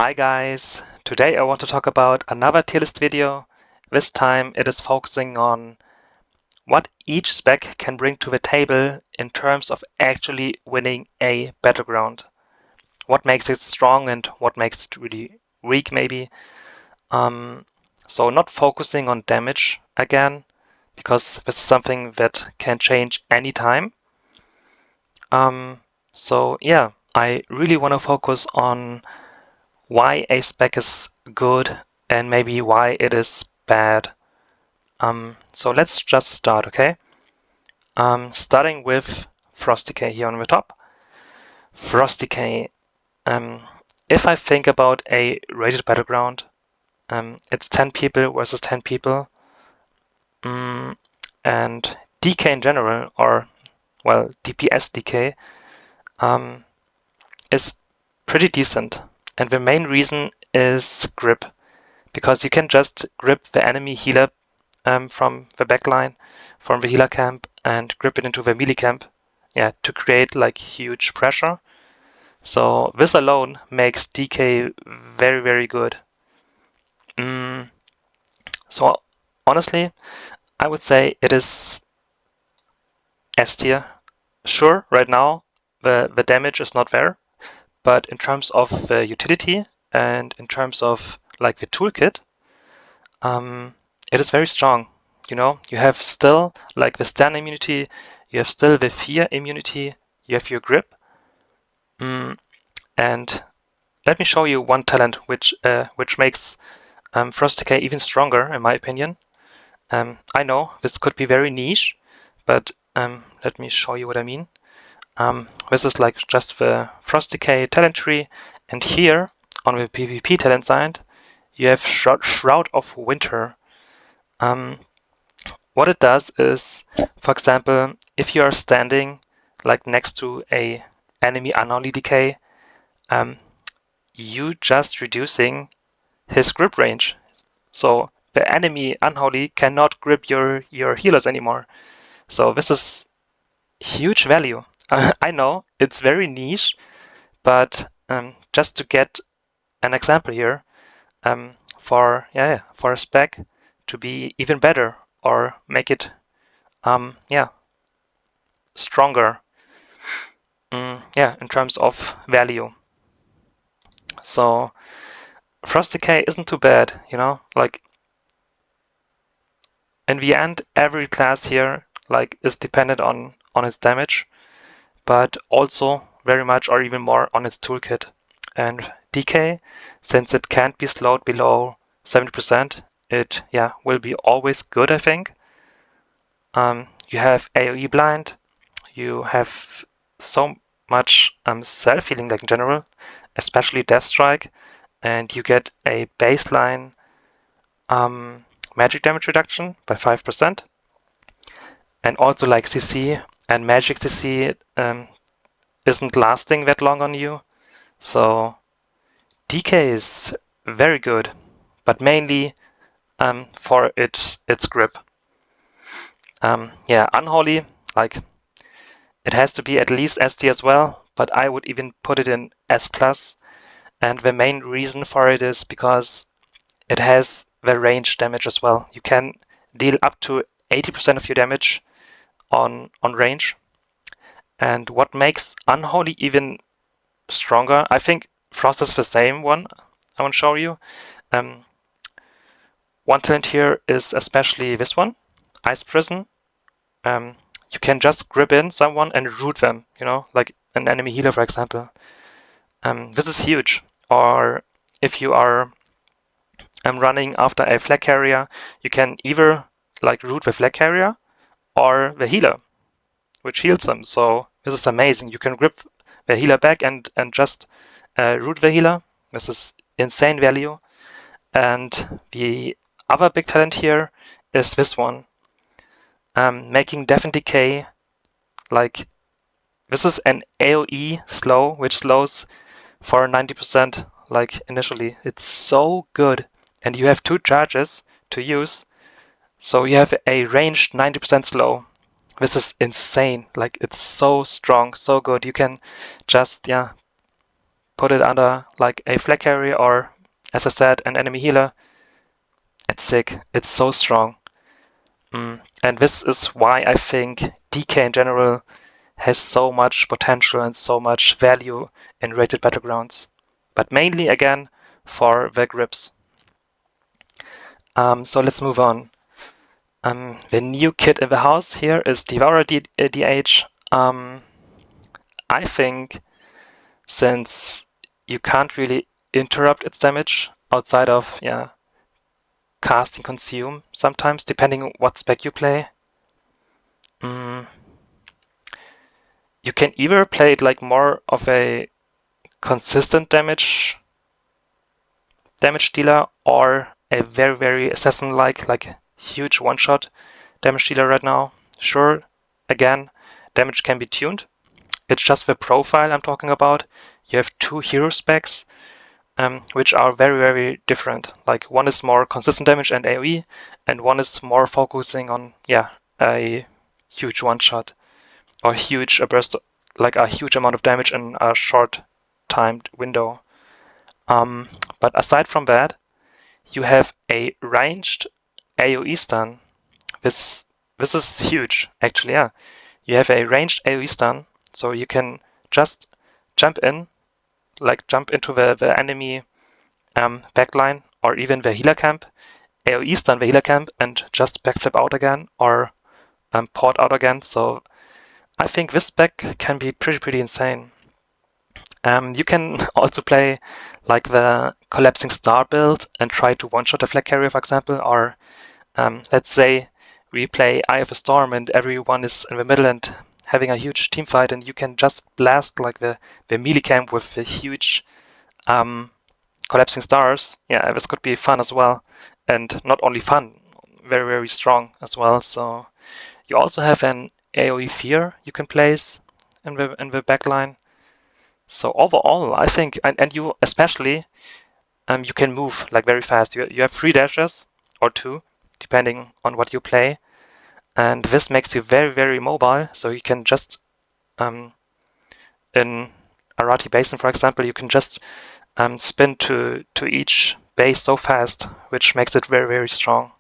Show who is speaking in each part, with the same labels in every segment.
Speaker 1: Hi guys, today I want to talk about another tier list video. This time it is focusing on what each spec can bring to the table in terms of actually winning a battleground. What makes it strong and what makes it really weak maybe. So not focusing on damage again, because this is something that can change anytime. So yeah, I really want to focus on why a spec is good and maybe why it is bad. So let's just start, okay? Starting with Frost Decay here on the top. Frost Decay. If I think about a rated battleground, it's 10 people versus 10 people. And DK in general, or well, DPS DK, is pretty decent. And the main reason is grip, because you can just grip the enemy healer from the backline, from the healer camp, and grip it into the melee camp, to create like huge pressure. So this alone makes DK very, very good. So honestly, I would say it is S tier. Sure, right now the damage is not there, but in terms of the utility and in terms of like the toolkit, it is very strong. You know, you have still like the stun immunity, you have still the fear immunity, you have your grip. And let me show you one talent which makes Frost Decay even stronger, in my opinion. I know this could be very niche, but let me show you what I mean. This is like just the Frost Decay talent tree, and here on the PvP talent side, you have Shroud of Winter. What it does is, for example, if you are standing like next to a enemy unholy decay, you just reducing his grip range. So the enemy unholy cannot grip your healers anymore. So this is huge value. I know it's very niche, but just to get an example here, for a spec to be even better or make it stronger, in terms of value. So Frost Decay isn't too bad, you know, like in the end every class here like is dependent on its damage, but also very much or even more on its toolkit. And DK, since it can't be slowed below 70%, it will be always good, I think. You have AoE blind, you have so much self-healing like in general, especially Death Strike, and you get a baseline magic damage reduction by 5%, and also like CC and magic CC isn't lasting that long on you. So DK is very good, but mainly for its grip. Unholy, like it has to be at least SD as well, but I would even put it in S+. And the main reason for it is because it has the range damage as well. You can deal up to 80% of your damage on range. And what makes Unholy even stronger, I think Frost is the same one I want to show you. One talent here is especially this one, Ice Prison. You can just grip in someone and root them, you know, like an enemy healer, for example. This is huge. Or if you are running after a flag carrier, you can either like root the flag carrier or the healer, which heals them. So this is amazing. You can grip the healer back and just root the healer. This is insane value. And the other big talent here is this one, making Death and Decay. Like this is an AoE slow, which slows for 90% like initially. It's so good. And you have 2 charges to use. So you have a ranged 90% slow. This is insane. Like it's so strong, so good. You can just put it under like a flag carrier or, as I said, an enemy healer, it's sick. It's so strong. And this is why I think DK in general has so much potential and so much value in rated battlegrounds. But mainly, again, for the grips. So let's move on. The new kid in the house here is Devourer DH. I think since you can't really interrupt its damage outside of casting consume sometimes, depending on what spec you play. You can either play it like more of a consistent damage dealer or a very, very assassin-like huge one-shot damage dealer right now. Sure, again, damage can be tuned. It's just the profile I'm talking about. You have two hero specs, which are very, very different. Like one is more consistent damage and AoE, and one is more focusing on a huge one-shot or a burst, like a huge amount of damage in a short timed window. But aside from that, you have a ranged AoE stun. This is huge, actually. Yeah, you have a ranged AoE stun, so you can just jump into the enemy backline or even the healer camp, AoE stun the healer camp, and just backflip out again or port out again. So I think this spec can be pretty insane. You can also play like the collapsing star build and try to one-shot a flag carrier, for example, or let's say we play Eye of a Storm and everyone is in the middle and having a huge team fight, and you can just blast like the melee camp with the huge collapsing stars. Yeah, this could be fun as well, and not only fun, very, very strong as well. So you also have an AoE fear you can place in the backline. So overall, I think, and you especially, you can move like very fast. You have 3 dashes or 2, depending on what you play, and this makes you very, very mobile. So you can just in Arati Basin, for example, you can just spin to each base so fast, which makes it very, very strong.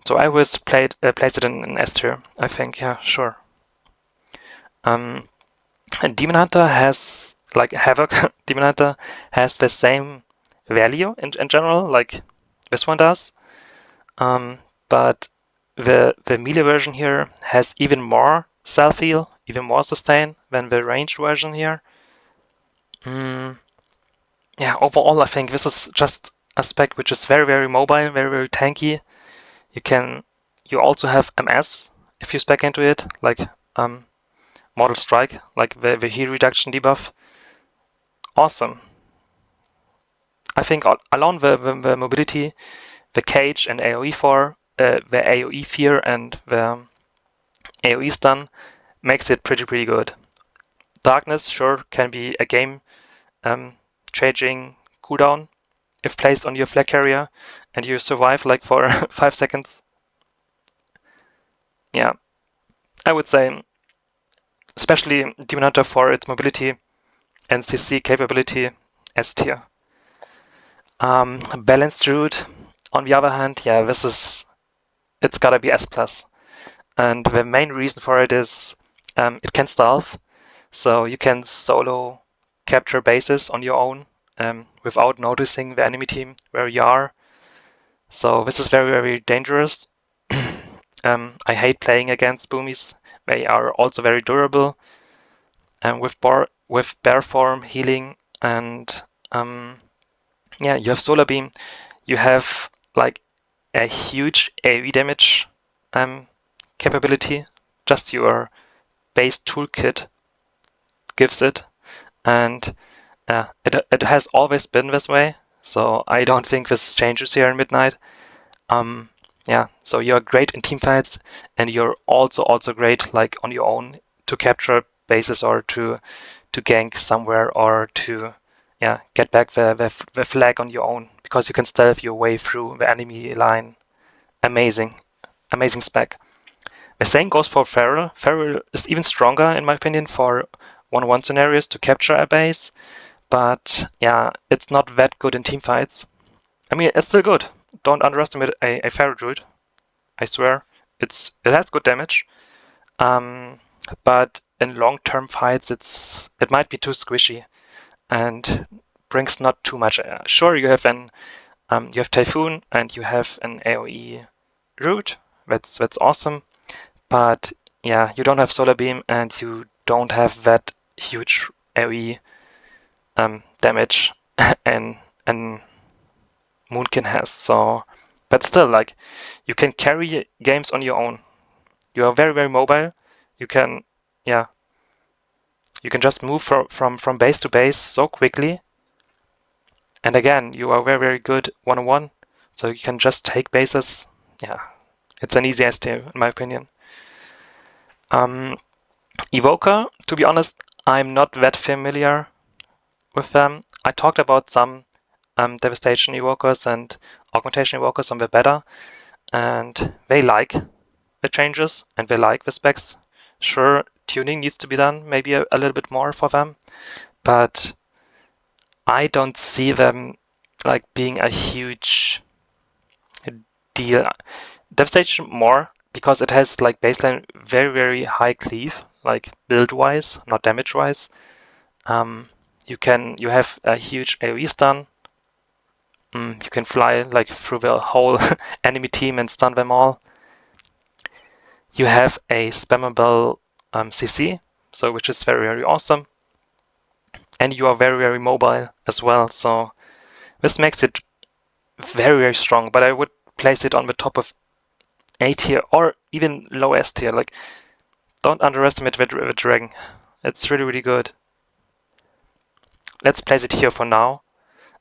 Speaker 1: So I would place it in S tier, I think. Yeah, sure. And Demon Hunter has, like Havoc, Demon Hunter has the same value in general, like this one does. But the melee version here has even more self-heal, even more sustain than the ranged version here. Yeah, overall I think this is just a spec which is very, very mobile, very, very tanky. You also have MS if you spec into it, like Mortal Strike, like the heal reduction debuff. Awesome. I think along the mobility, the cage and AoE the AoE fear and the AoE stun makes it pretty good. Darkness, sure, can be a game changing cooldown if placed on your flag carrier and you survive like for 5 seconds. Yeah, I would say especially Demon Hunter for its mobility and CC capability, S tier. Balanced Druid, on the other hand, yeah, it's gotta be S+. And the main reason for it is it can stealth, so you can solo capture bases on your own without noticing the enemy team where you are. So this is very, very dangerous. I hate playing against boomies. They are also very durable, and with bear form healing and yeah, you have solar beam. You have like a huge AoE damage capability. Just your base toolkit gives it, and it has always been this way. So I don't think this changes here in Midnight. Yeah, so you're great in team fights, and you're also great like on your own to capture bases or to gank somewhere or to get back the flag on your own, because you can stealth your way through the enemy line. Amazing spec. The same goes for Feral. Feral is even stronger in my opinion for 1-on-1 scenarios to capture a base, but yeah, it's not that good in team fights. I mean, it's still good. Don't underestimate a Pharaoh Druid. I swear, it has good damage. But in long-term fights, it might be too squishy and brings not too much. Sure, you have Typhoon and you have an AoE Root. That's awesome. But yeah, you don't have Solar Beam and you don't have that huge AoE damage and Moonkin has. So, but still, like, you can carry games on your own. You are very, very mobile. You can, yeah, you can just move from base to base so quickly. And again, you are very, very good one-on-one. So you can just take bases. Yeah, it's an easy S tier, in my opinion. Evoker, to be honest, I'm not that familiar with them. I talked about some Devastation Evokers and Augmentation Evokers on the beta, and they like the changes and they like the specs. Sure, tuning needs to be done, maybe a little bit more for them, but I don't see them like being a huge deal. Devastation more because it has like baseline very, very high cleave, like build wise, not damage wise. You have a huge AoE stun. You can fly like through the whole enemy team and stun them all. You have a spammable CC, so which is very, very awesome. And you are very, very mobile as well. So this makes it very, very strong. But I would place it on the top of A tier or even low S tier. Like, don't underestimate the dragon. It's really, really good. Let's place it here for now.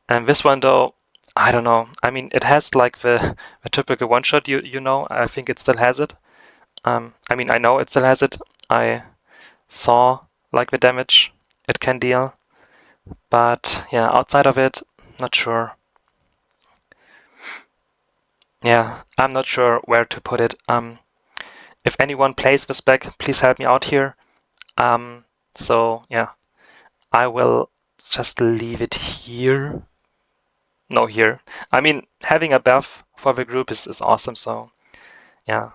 Speaker 1: And this one though, I don't know. I mean, it has like the typical one shot. You know, I think it still has it. I mean, I know it still has it. I saw like the damage it can deal, but yeah, outside of it, not sure. Yeah, I'm not sure where to put it. If anyone plays the spec, please help me out here. So yeah, I will just leave it here. No, here. I mean, having a buff for the group is awesome. So yeah,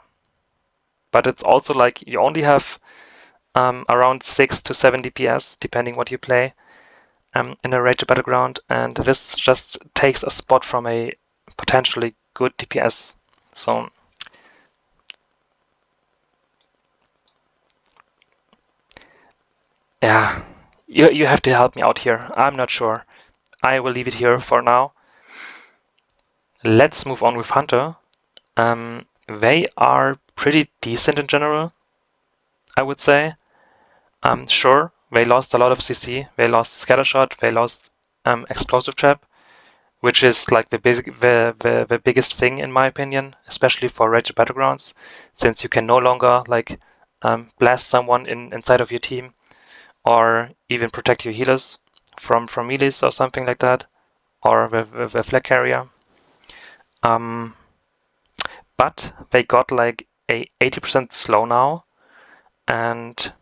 Speaker 1: but it's also like you only have around 6 to 7 DPS, depending what you play, in a Rage Battleground, and this just takes a spot from a potentially good DPS. So yeah, you have to help me out here. I'm not sure. I will leave it here for now. Let's move on with Hunter. They are pretty decent in general, I would say. Sure, they lost a lot of CC. They lost Scattershot. They lost Explosive Trap, which is like the biggest thing in my opinion, especially for Rage Battlegrounds, since you can no longer like blast someone inside of your team, or even protect your healers from melees or something like that, or the flag carrier. But they got like a 80% slow now, and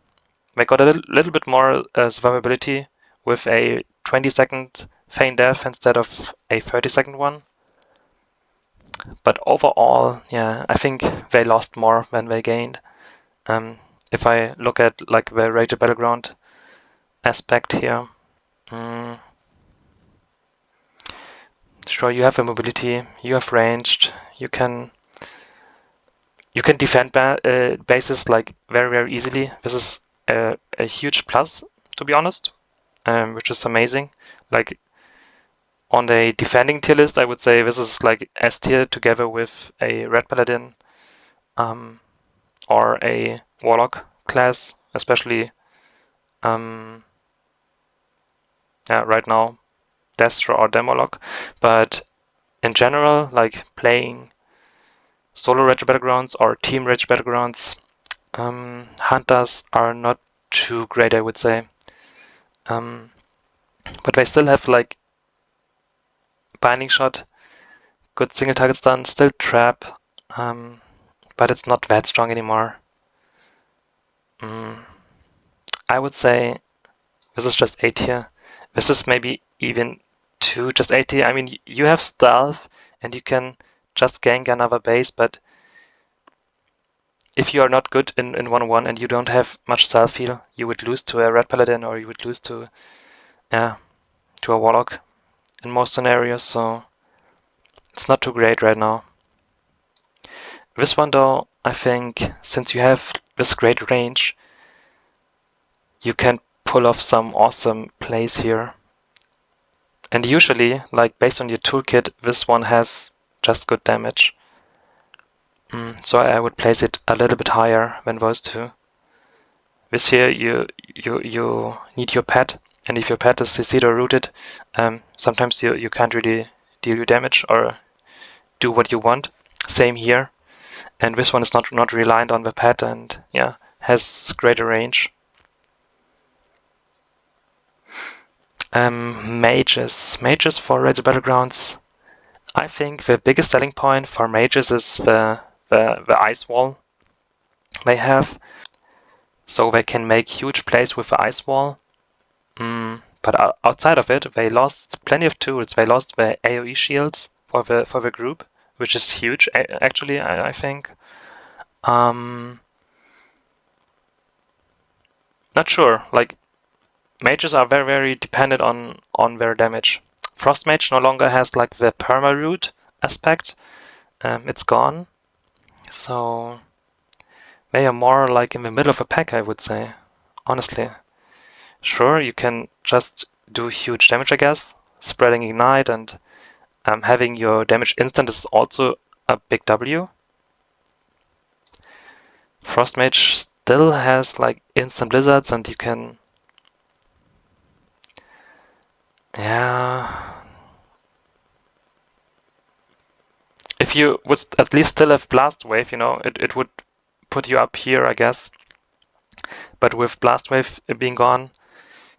Speaker 1: they got a little bit more survivability with a 20-second feign death instead of a 30-second one. But overall, yeah, I think they lost more than they gained. If I look at like the Rage Battleground aspect here, sure, you have a mobility, you have ranged, you can defend bases like very, very easily. This is a huge plus, to be honest, which is amazing. Like on the defending tier list, I would say this is like S tier together with a Red Paladin or a Warlock class, especially yeah, right now Destro or Demolock. But in general, like playing solo Rage Battlegrounds or team Rage Battlegrounds, Hunters are not too great, I would say. But they still have like Binding Shot, good single target stun, still Trap, but it's not that strong anymore. I would say this is just A tier. This is maybe even too just 80. I mean, you have stealth and you can just gank another base, but if you are not good in 1-1 and you don't have much stealth heal, you would lose to a red paladin or you would lose to a warlock in most scenarios, so it's not too great right now. This one though, I think, since you have this great range, you can pull off some awesome plays here. And usually, like based on your toolkit, this one has just good damage. So I would place it a little bit higher than those two. This here, you need your pet, and if your pet is CC'd or rooted, sometimes you can't really deal your damage or do what you want. Same here. And this one is not reliant on the pet and yeah, has greater range. Mages for Raid Battlegrounds. I think the biggest selling point for mages is the ice wall they have. So they can make huge plays with the ice wall. But outside of it, they lost plenty of tools. They lost the AoE shields for the group, which is huge actually, I think. Not sure. Like mages are very dependent on their damage. Frost Mage no longer has like the perma root aspect. It's gone. So they are more like in the middle of a pack, I would say. Honestly. Sure, you can just do huge damage, I guess. Spreading Ignite and having your damage instant is also a big W. Frost Mage still has like instant blizzards and you can... Yeah... If you would at least still have Blast Wave, you know, it would put you up here, I guess. But with Blast Wave being gone,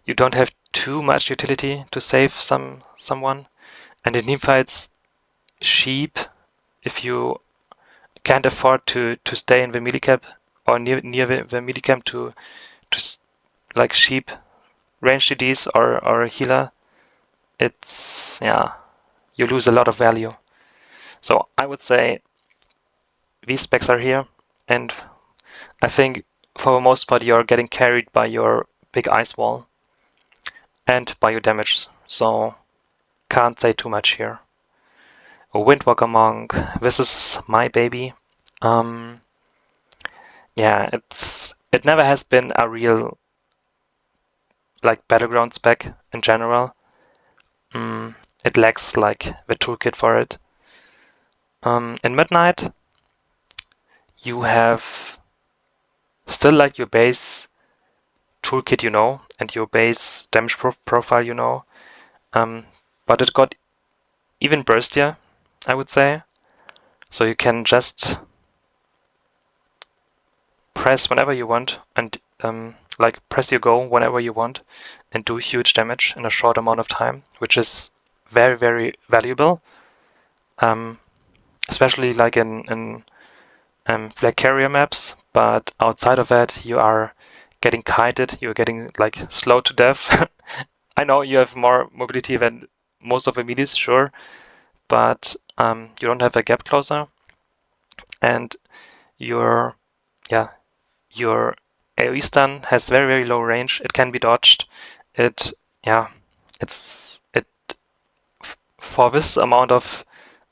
Speaker 1: you don't have too much utility to save someone. And in teamfights, sheep, if you can't afford to stay in the melee camp or near the melee camp to like sheep, range DDs or a healer, it's, yeah, you lose a lot of value. So I would say these specs are here, and I think for the most part you're getting carried by your big ice wall and by your damage, so can't say too much here. A Windwalker Monk, this is my baby. Yeah, it never has been a real like Battleground spec in general. It lacks like the toolkit for it. In Midnight, you have still like your base toolkit, you know, and your base damage profile, you know, but it got even burstier, I would say. So you can just press whenever you want and like press your go whenever you want and do huge damage in a short amount of time, which is very valuable. Especially like in flag carrier maps, but outside of that you are getting kited, you're getting like slowed to death. I know you have more mobility than most of the melees, sure, but you don't have a gap closer, and your AoE stun has very low range. It can be dodged. For this amount of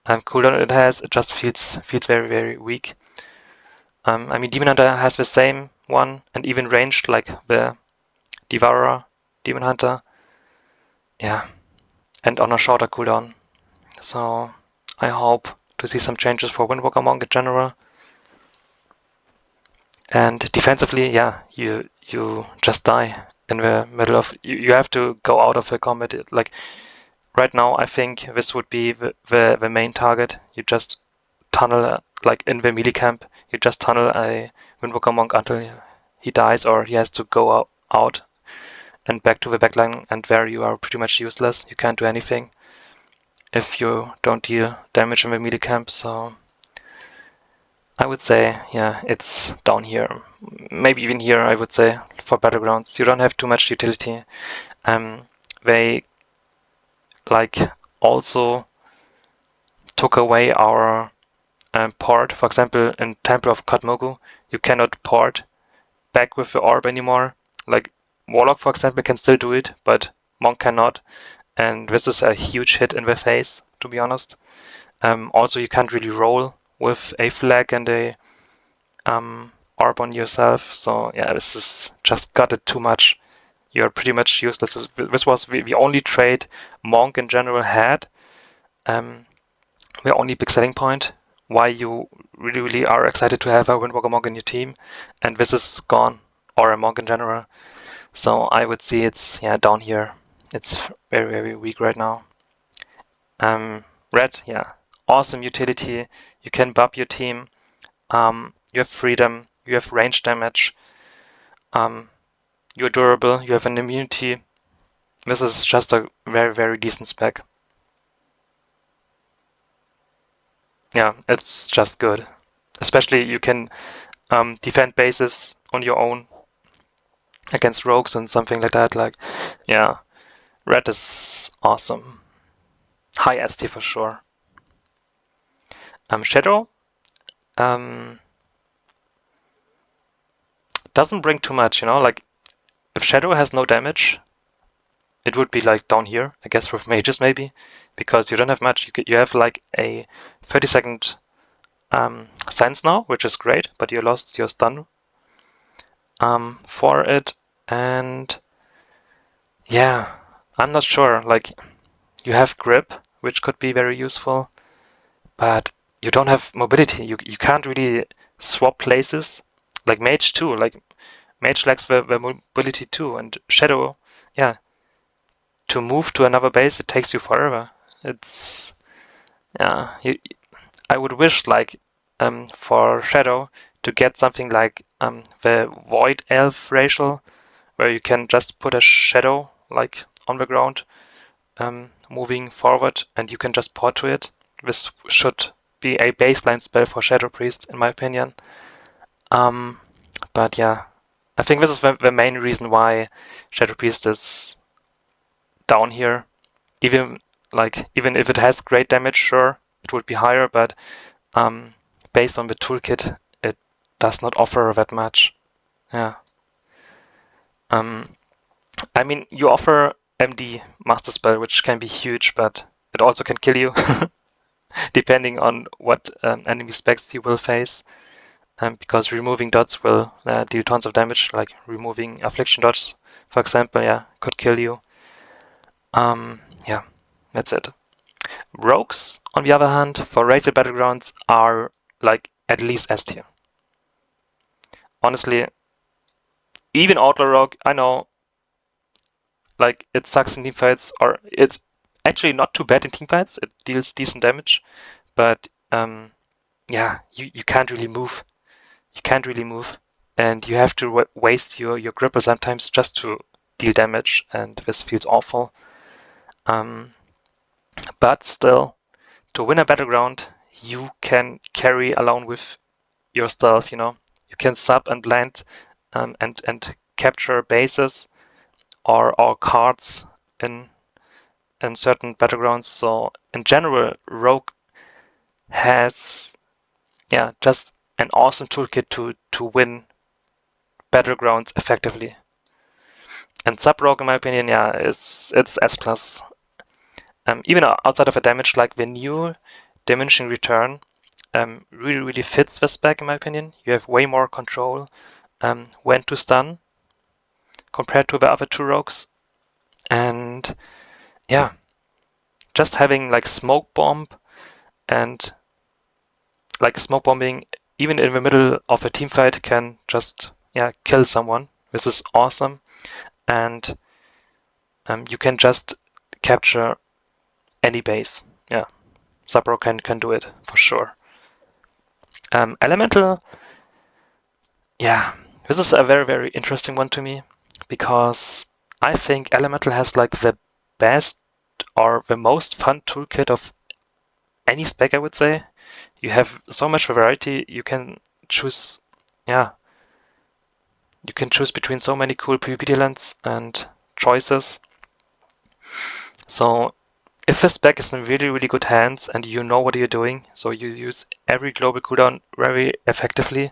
Speaker 1: cooldown it has, it just feels very weak. I mean, Demon Hunter has the same one and even ranged like the Devourer Demon Hunter. Yeah, and on a shorter cooldown. So I hope to see some changes for Windwalker Monk in general. And defensively, yeah, you just die in the middle of... You have to go out of the combat. Like, right now, I think this would be the main target. You just tunnel, like in the melee camp, you just tunnel a Windwalker Monk until he dies or he has to go out and back to the backline, and there you are pretty much useless. You can't do anything if you don't deal damage in the melee camp, so... I would say, yeah, it's down here. Maybe even here, I would say, for Battlegrounds. You don't have too much utility. they like also took away our port. For example, in Temple of Katmogu, you cannot port back with the orb anymore. Like Warlock, for example, can still do it, but Monk cannot. And this is a huge hit in the face, to be honest. Also, you can't really roll with a flag and a orb on yourself. So yeah, this is just gutted too much. You're pretty much useless. This was the only trait Monk in general had. The only big selling point why you really are excited to have a Windwalker Monk in your team, and this is gone, or a Monk in general. So I would see it's down here. It's very weak right now. Red, yeah, awesome utility. You can buff your team. You have freedom. You have range damage. You're durable. You have an immunity. This is just a very decent spec. Yeah, it's just good. Especially you can defend bases on your own against rogues and something like that. Like, yeah, red is awesome. High ST for sure. Shadow doesn't bring too much, you know. Like, if Shadow has no damage, it would be like down here, I guess, with mages maybe, because you don't have much. You have like a 30-second silence now, which is great, but you lost your stun for it, and yeah, I'm not sure. Like, you have grip, which could be very useful, but you don't have mobility. You can't really swap places. Like Mage too. Like Mage lacks the mobility too, and Shadow, yeah, to move to another base it takes you forever. It's I would wish like for Shadow to get something like the Void Elf racial, where you can just put a shadow like on the ground moving forward, and you can just port to it. This should be a baseline spell for Shadow Priest, in my opinion. But yeah, I think this is the main reason why Shadow Priest is down here. Even if it has great damage, sure, it would be higher, but based on the toolkit, it does not offer that much. Yeah. I mean, you offer MD Master Spell, which can be huge, but it also can kill you, depending on what enemy specs you will face. Because removing dots will deal tons of damage, like removing affliction dots, for example, yeah, could kill you. Yeah, that's it. Rogues, on the other hand, for rated battlegrounds are like at least S tier. Honestly, even Outlaw Rogue, I know, like it sucks in teamfights, or it's actually not too bad in teamfights. It deals decent damage, but yeah, you can't really move. You can't really move, and you have to waste your gripper sometimes just to deal damage, and this feels awful. But still, to win a battleground, you can carry along with your stealth. You know, you can sub and land, and capture bases or cards in certain battlegrounds. So in general, Rogue has just an awesome toolkit to win battlegrounds effectively. And Sub Rogue, in my opinion, it's S+. Even outside of a damage, like the new diminishing return really fits the spec, in my opinion. You have way more control when to stun compared to the other two rogues. And yeah, just having like smoke bomb and like smoke bombing even in the middle of a team fight can just kill someone. This is awesome, and you can just capture any base. Yeah, Sabro can do it for sure. Elemental, this is a very interesting one to me, because I think Elemental has like the best or the most fun toolkit of any spec, I would say. You have so much variety. You can choose, you can choose between so many cool PvP lands and choices. So if this spec is in really, really good hands and you know what you're doing, so you use every global cooldown very effectively,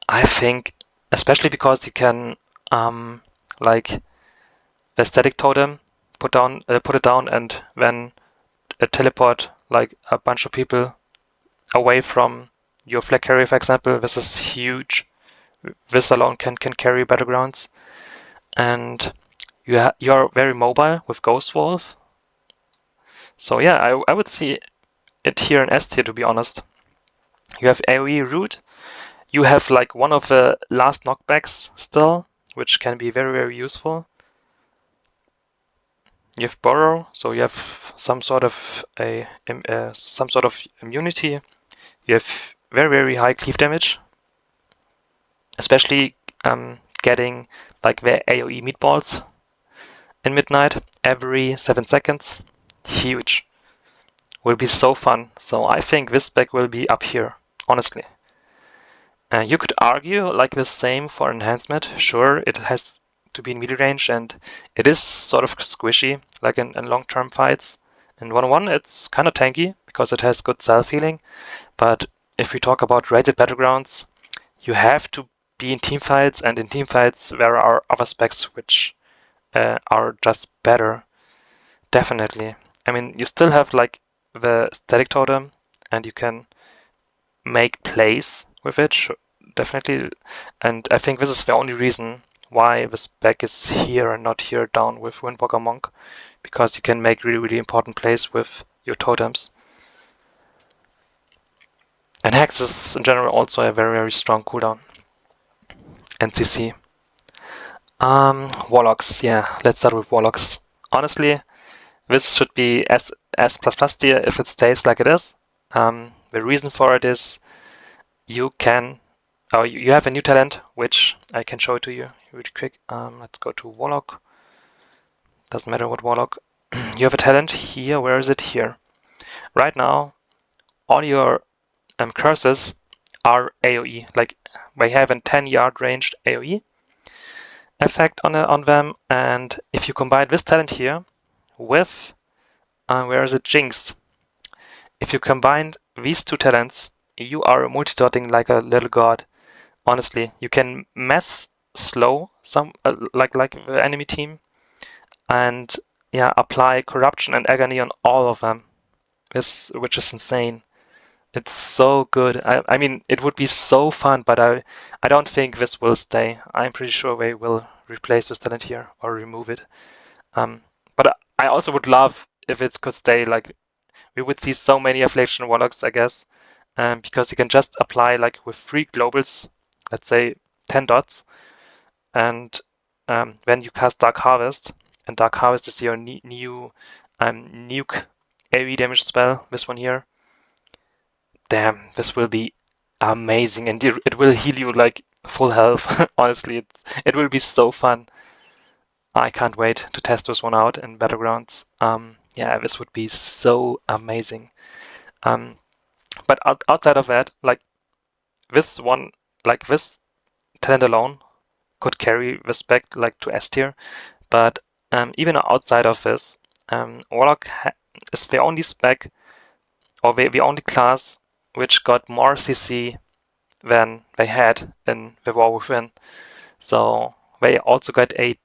Speaker 1: I think, especially because you can like the static totem, put it down, and then teleport like a bunch of people away from your flag carrier, for example. This is huge. This alone can carry Battlegrounds, and you're very mobile with Ghost Wolf. So yeah, I would see it here in S tier, to be honest. You have AoE Root. You have like one of the last knockbacks still, which can be very, very useful. You have Burrow, so you have some sort of immunity. You have very, very high cleave damage, especially getting like the AoE meatballs in Midnight every 7 seconds. Huge. Will be so fun. So I think this spec will be up here, honestly. You could argue like the same for enhancement. Sure, it has to be in melee range, and it is sort of squishy, like in long-term fights. In 1-on-1, it's kind of tanky because it has good self-healing. But if we talk about rated battlegrounds, you have to be in team fights, and in team fights there are other specs which are just better. Definitely. I mean, you still have like the static totem, and you can make plays with it, definitely. And I think this is the only reason why the spec is here and not here down with Windwalker Monk, because you can make really, really important plays with your totems. And Hex is in general also a very, very strong cooldown. And CC. Warlocks, yeah, let's start with Warlocks. Honestly, this should be S++ tier if it stays like it is. The reason for it is you have a new talent, which I can show it to you really quick. Let's go to Warlock. Doesn't matter what Warlock. You have a talent here. Where is it? Here. Right now, all your curses are AoE. Like, they have a 10-yard ranged AoE effect on them. And if you combine this talent here with, where is it? Jinx. If you combine these two talents, you are multi-dotting like a little god. Honestly, you can mass slow some like the enemy team, and yeah, apply corruption and agony on all of them, which is insane. It's so good. I mean, it would be so fun, but I don't think this will stay. I'm pretty sure they will replace this talent here or remove it. But I also would love if it could stay. Like, we would see so many affliction warlocks, I guess, because you can just apply like with 3 globals, let's say 10 dots, and then you cast Dark Harvest, and Dark Harvest is your new nuke AoE damage spell. This one here. Damn, this will be amazing, and it will heal you like full health. Honestly, it will be so fun. I can't wait to test this one out in Battlegrounds. Yeah, this would be so amazing. But outside of that, like this one, like this talent alone could carry the spec like to S tier. But even outside of this, Warlock is the only spec or the only class which got more CC than they had in the War Within. So they also got a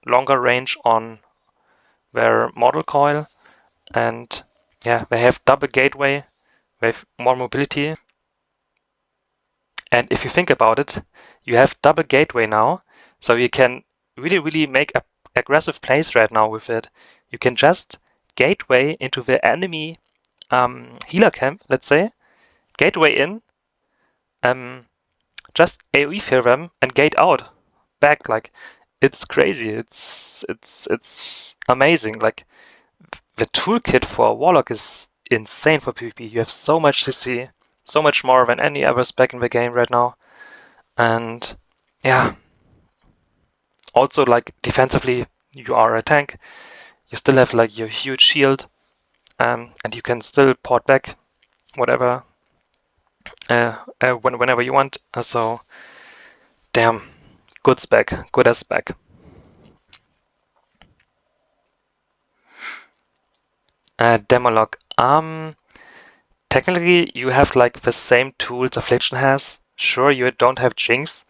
Speaker 1: longer range on their model coil, and yeah, they have double gateway, they have more mobility. And if you think about it, you have double gateway now, so you can really, really make aggressive plays right now with it. You can just gateway into the enemy healer camp, let's say, gateway in, just AoE fear them and gate out back. Like, it's crazy. It's amazing. Like, the toolkit for Warlock is insane for PvP. You have so much CC, so much more than any other spec in the game right now. And yeah, also like defensively, you are a tank. You still have like your huge shield, and you can still port back whatever whenever you want. So damn, good spec, good as spec. Demolog. Technically, you have like the same tools Affliction has. Sure, you don't have Jinx,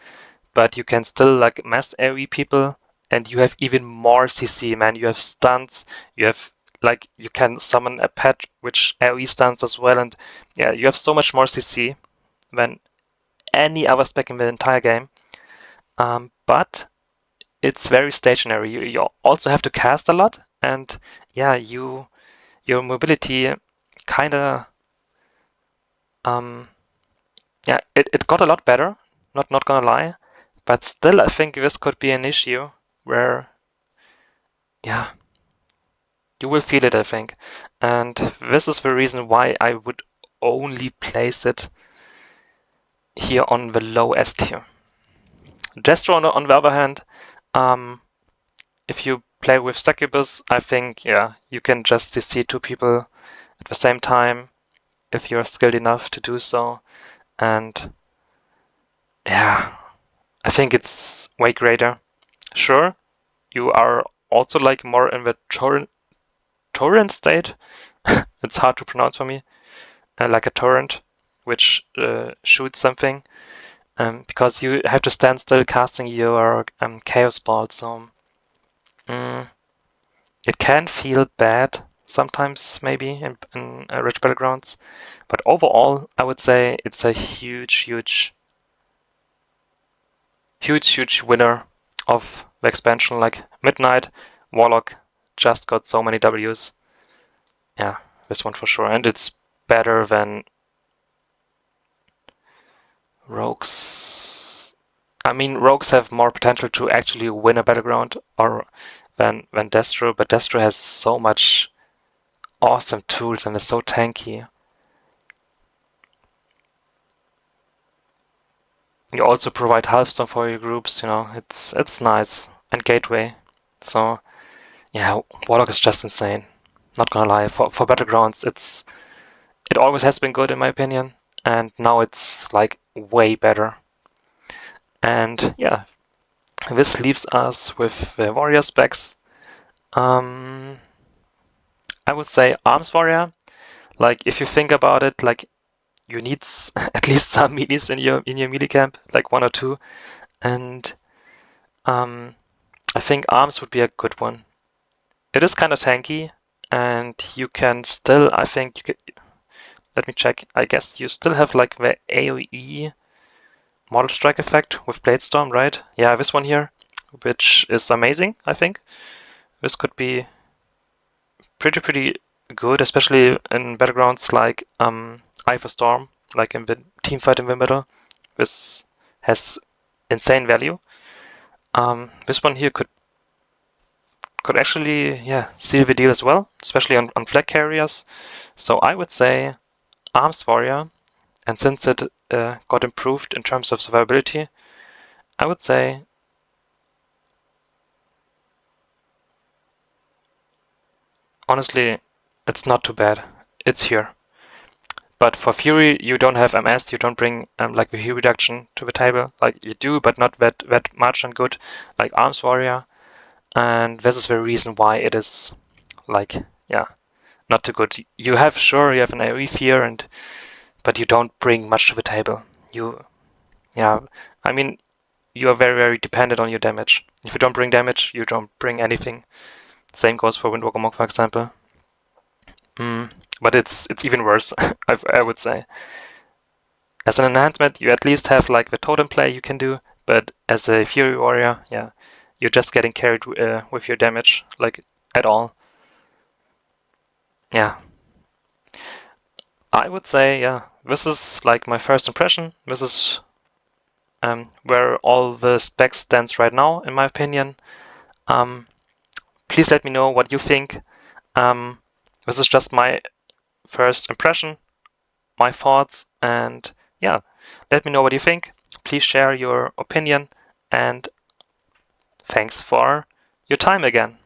Speaker 1: but you can still like mass AoE people, and you have even more CC, man. You have stuns, you have like you can summon a pet which AoE stuns as well, and yeah, you have so much more CC than any other spec in the entire game. But it's very stationary. You also have to cast a lot, and yeah, your mobility kinda yeah, it got a lot better, not gonna lie, but still I think this could be an issue where yeah, you will feel it, I think. And this is the reason why I would only place it here on the low S tier. Destro on the other hand, if you play with Succubus, I think yeah, you can just CC two people at the same time if you're skilled enough to do so. And yeah, I think it's way greater. Sure, you are also like more in the torrent state. It's hard to pronounce for me. Like a torrent, which shoots something. Because you have to stand still casting your Chaos Ball, so it can feel bad sometimes, maybe in Rich Battlegrounds. But overall, I would say it's a huge winner of the expansion. Like Midnight, Warlock just got so many Ws. Yeah, this one for sure. And it's better than Rogues. I mean, Rogues have more potential to actually win a Battleground or than Destro, but Destro has so much awesome tools and is so tanky. You also provide Healthstone for your groups, you know, it's nice. And Gateway. So yeah, Warlock is just insane. Not gonna lie. For Battlegrounds, it always has been good in my opinion, and now it's like way better. And yeah, this leaves us with the warrior specs. I would say arms warrior. Like if you think about it, like you need at least some melees in your melee camp, like one or two, and I think arms would be a good one. It is kind of tanky, and you can still, I think you could. Let me check. I guess you still have like the AoE model strike effect with Bladestorm, right? Yeah, this one here, which is amazing, I think. This could be pretty good, especially in battlegrounds like Eye of Storm, like in the team fight in the middle. This has insane value. This one here could actually seal the deal as well, especially on flag carriers. So I would say Arms Warrior, and since it got improved in terms of survivability, I would say honestly it's not too bad. It's here. But for Fury, you don't have MS, you don't bring like the hero reduction to the table. Like you do, but not that much and good like Arms Warrior. And this is the reason why it is like, yeah, not too good. You have, sure, you have an AoE fear, but you don't bring much to the table. I mean, you are very dependent on your damage. If you don't bring damage, you don't bring anything. Same goes for Windwalker Monk, for example. But it's even worse, I would say. As an enhancement, you at least have like the totem play you can do, but as a Fury Warrior, yeah, you're just getting carried with your damage, like at all. Yeah. I would say, yeah, this is like my first impression. This is where all the specs stands right now, in my opinion. Please let me know what you think. This is just my first impression, my thoughts, and yeah, let me know what you think. Please share your opinion, and thanks for your time again.